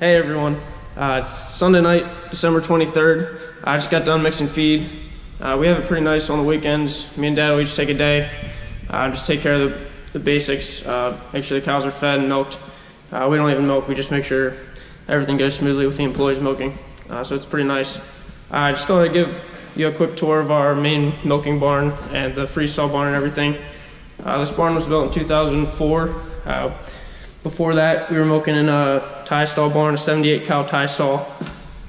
Hey everyone, it's Sunday night, December 23rd. I just got done mixing feed. We have it pretty nice on the weekends. Me and Dad will each take a day, just take care of the basics, make sure the cows are fed and milked. We don't even milk, we just make sure everything goes smoothly with the employees milking. So it's pretty nice. I just thought I'd give you a quick tour of our main milking barn and the freeze-thaw barn and everything. This barn was built in 2004. Before that, we were milking in a tie stall barn, a 78 cow tie stall,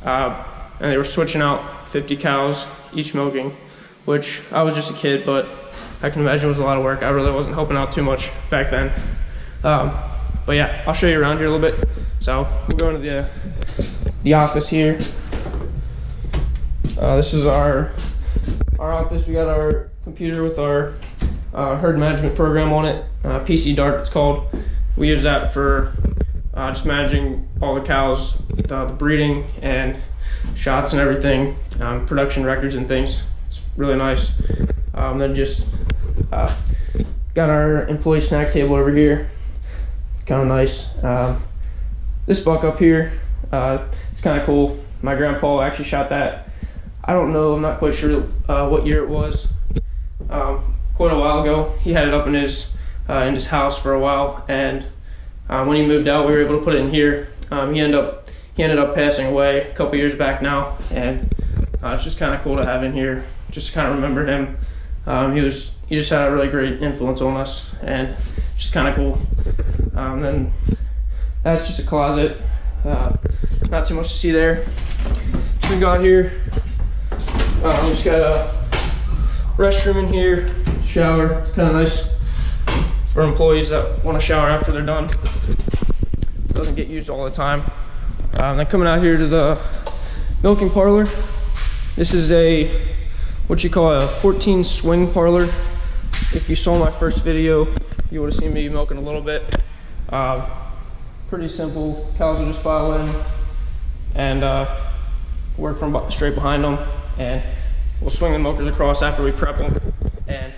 and they were switching out 50 cows each milking, which I was just a kid, but I can imagine it was a lot of work. I really wasn't helping out too much back then. But yeah, I'll show you around here a little bit. So we'll go into the office here. This is our office. We got our computer with our herd management program on it, PC Dart it's called. We use that for just managing all the cows, the breeding and shots and everything, production records and things. It's really nice. Then just got our employee snack table over here, kind of nice. This buck up here, it's kind of cool. My grandpa actually shot that. I don't know, I'm not quite sure what year it was. Quite a while ago. He had it up in his house for a while, and when he moved out, we were able to put it in here. He ended up passing away a couple years back now, and it's just kind of cool to have in here. Just kind of remember him. He just had a really great influence on us, and just kind of cool. Then that's just a closet. Not too much to see there. So we got here. We just got a restroom in here, shower. It's kind of nice for employees that want to shower after they're done. Doesn't get used all the time. Then coming out here to the milking parlor. This is what you call a 14 swing parlor. If you saw my first video, you would have seen me milking a little bit. Pretty simple. Cows will just file in and work from straight behind them, and we'll swing the milkers across after we prep them. And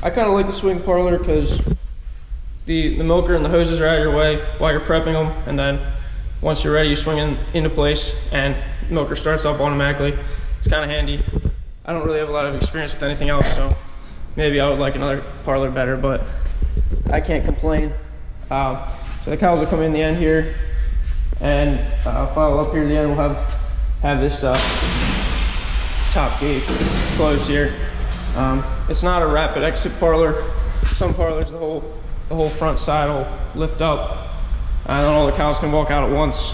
I kind of like the swing parlor because the milker and the hoses are out of your way while you're prepping them, and then once you're ready, you swing into place and the milker starts up automatically. It's kind of handy. I don't really have a lot of experience with anything else, so maybe I would like another parlor better, but I can't complain. So the cows will come in the end here, and file up here to the end. We'll have this top gate closed here. It's not a rapid exit parlor. Some parlors, the whole front side will lift up, and then all the cows can walk out at once.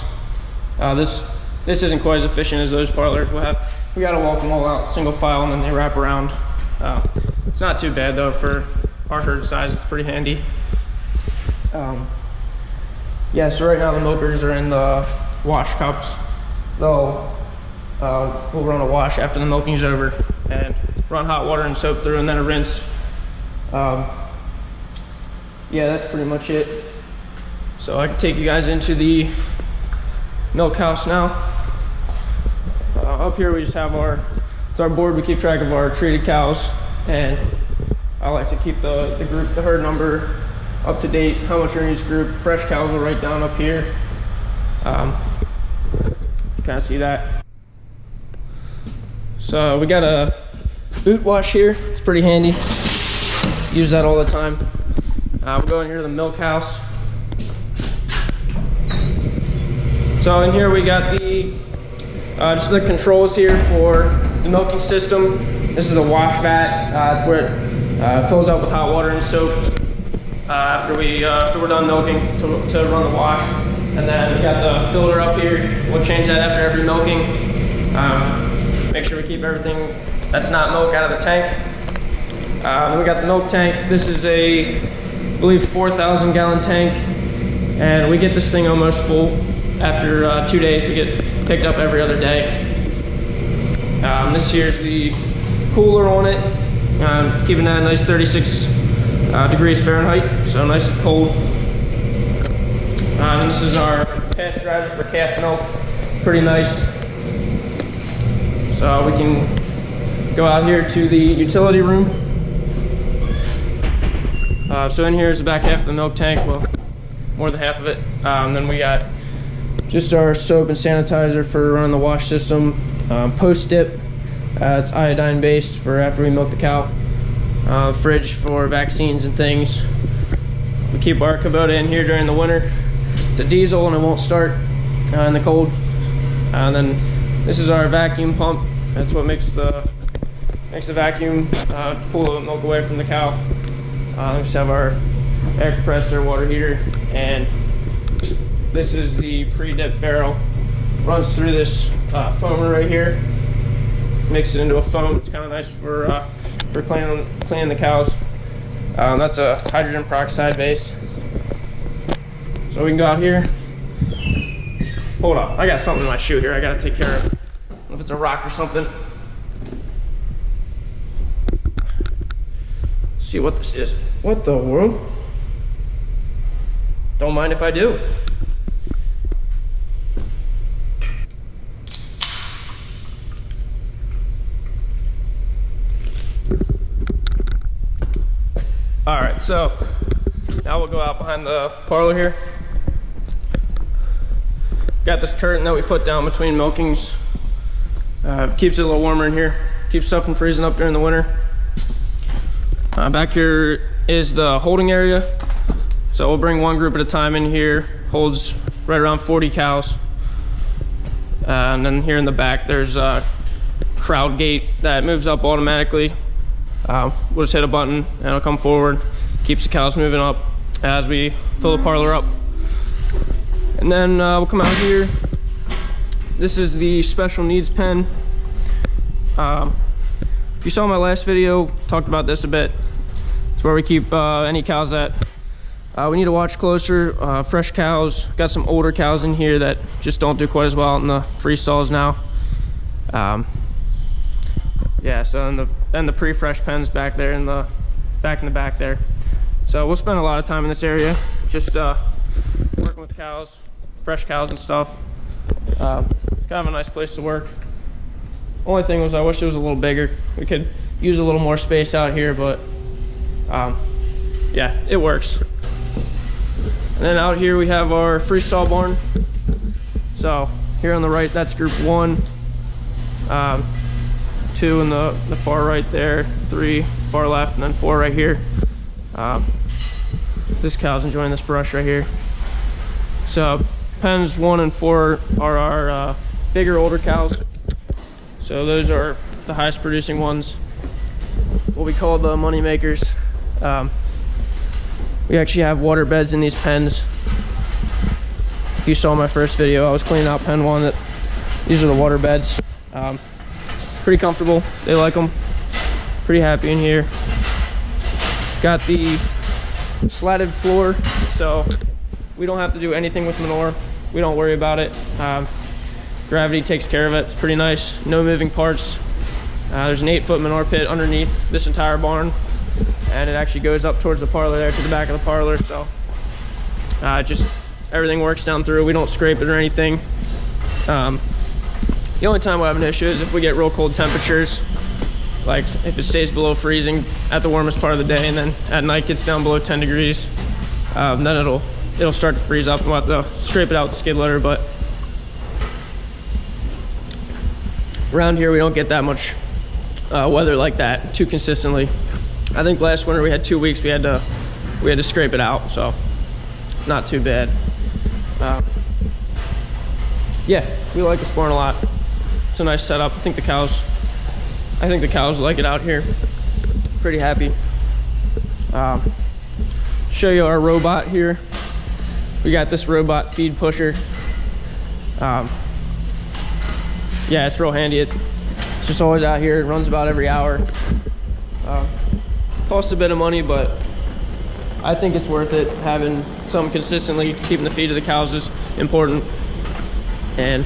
This isn't quite as efficient as those parlors. We got to walk them all out single file, and then they wrap around. It's not too bad though for our herd size. It's pretty handy. Yeah. So right now the milkers are in the wash cups. We'll run a wash after the milking's over, and run hot water and soap through, and then a rinse. Yeah, that's pretty much it. So I can take you guys into the milk house now. Up here we just have it's our board. We keep track of our treated cows, and I like to keep the herd number up to date, how much are in each group. Fresh cows will write down up here. Kind of see that. So we got a boot wash here. It's pretty handy. Use that all the time. We'll go in here to the milk house. So in here we got just the controls here for the milking system. This is a wash vat. It's where it fills up with hot water and soap after we're done milking to run the wash. And then we got the filter up here. We'll change that after every milking. Make sure we keep everything that's not milk out of the tank. Then we got the milk tank. This is I believe 4,000 gallon tank, and we get this thing almost full. After 2 days, we get picked up every other day. This here's the cooler on it. It's keeping that a nice 36 degrees Fahrenheit, so nice and cold. And this is our pasteurizer for calf milk. Pretty nice. So we can go out here to the utility room. So in here is the back half of the milk tank, well, more than half of it. Then we got just our soap and sanitizer for running the wash system. Post dip, it's iodine based for after we milk the cow. Fridge for vaccines and things. We keep our Kubota in here during the winter. It's a diesel and it won't start in the cold. And then this is our vacuum pump. That's what makes the vacuum pull the milk away from the cow. We just have our air compressor, water heater, and this is the pre-dip barrel. Runs through this foamer right here. Mix it into a foam. It's kind of nice for cleaning the cows. That's a hydrogen peroxide base. So we can go out here. Hold on, I got something in my shoe here I gotta take care of. I don't know if it's a rock or something. Let's see what this is. What the world? Don't mind if I do. All right, so now we'll go out behind the parlor here. Got this curtain that we put down between milkings. Keeps it a little warmer in here. Keeps stuff from freezing up during the winter. Back here is the holding area. So we'll bring one group at a time in here. Holds right around 40 cows. And then here in the back, there's a crowd gate that moves up automatically. We'll just hit a button and it'll come forward. Keeps the cows moving up as we fill the parlor up. And then we'll come out here. This is the special needs pen. If you saw my last video, talked about this a bit. It's where we keep any cows that we need to watch closer. Fresh cows. Got some older cows in here that just don't do quite as well in the free stalls now. Yeah, so then the pre-fresh pens back there in the back there. So we'll spend a lot of time in this area, just working with cows, fresh cows and stuff. It's kind of a nice place to work. Only thing was I wish it was a little bigger. We could use a little more space out here, but yeah, it works. And then out here we have our freestall barn. So here on the right, that's group 1. 2 in the far right there, 3 far left, and then 4 right here. This cow's enjoying this brush right here. So pens 1 and 4 are our bigger, older cows. So those are the highest producing ones, what we call the money makers. We actually have water beds in these pens. If you saw my first video, I was cleaning out pen 1. These are the water beds. Pretty comfortable. They like them. Pretty happy in here. Got the slatted floor, so we don't have to do anything with manure. We don't worry about it. Gravity takes care of it. It's pretty nice. No moving parts. There's an 8-foot manure pit underneath this entire barn, and it actually goes up towards the parlor there to the back of the parlor. So just everything works down through. We don't scrape it or anything. The only time we'll have an issue is if we get real cold temperatures, like if it stays below freezing at the warmest part of the day and then at night gets down below 10 degrees, then it'll start to freeze up and we'll have to scrape it out with the skid loader. But around here we don't get that much weather like that too consistently. I think last winter we had 2 weeks we had to scrape it out, so not too bad. Yeah, we like this barn a lot. It's a nice setup. I think the cows like it out here. Pretty happy. Show you our robot here. We got this robot feed pusher. Yeah, it's real handy. It's just always out here. It runs about every hour. Costs a bit of money, but I think it's worth it. Having something consistently keeping the feed of the cows is important, and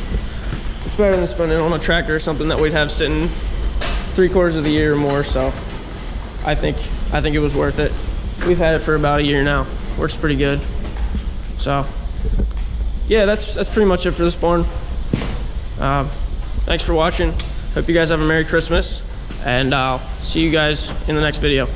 it's better than spending on a tractor or something that we'd have sitting 3/4 of the year or more. So I think it was worth it. We've had it for about a year now. Works pretty good. So yeah, that's pretty much it for this barn. Thanks for watching. Hope you guys have a Merry Christmas, and I'll see you guys in the next video.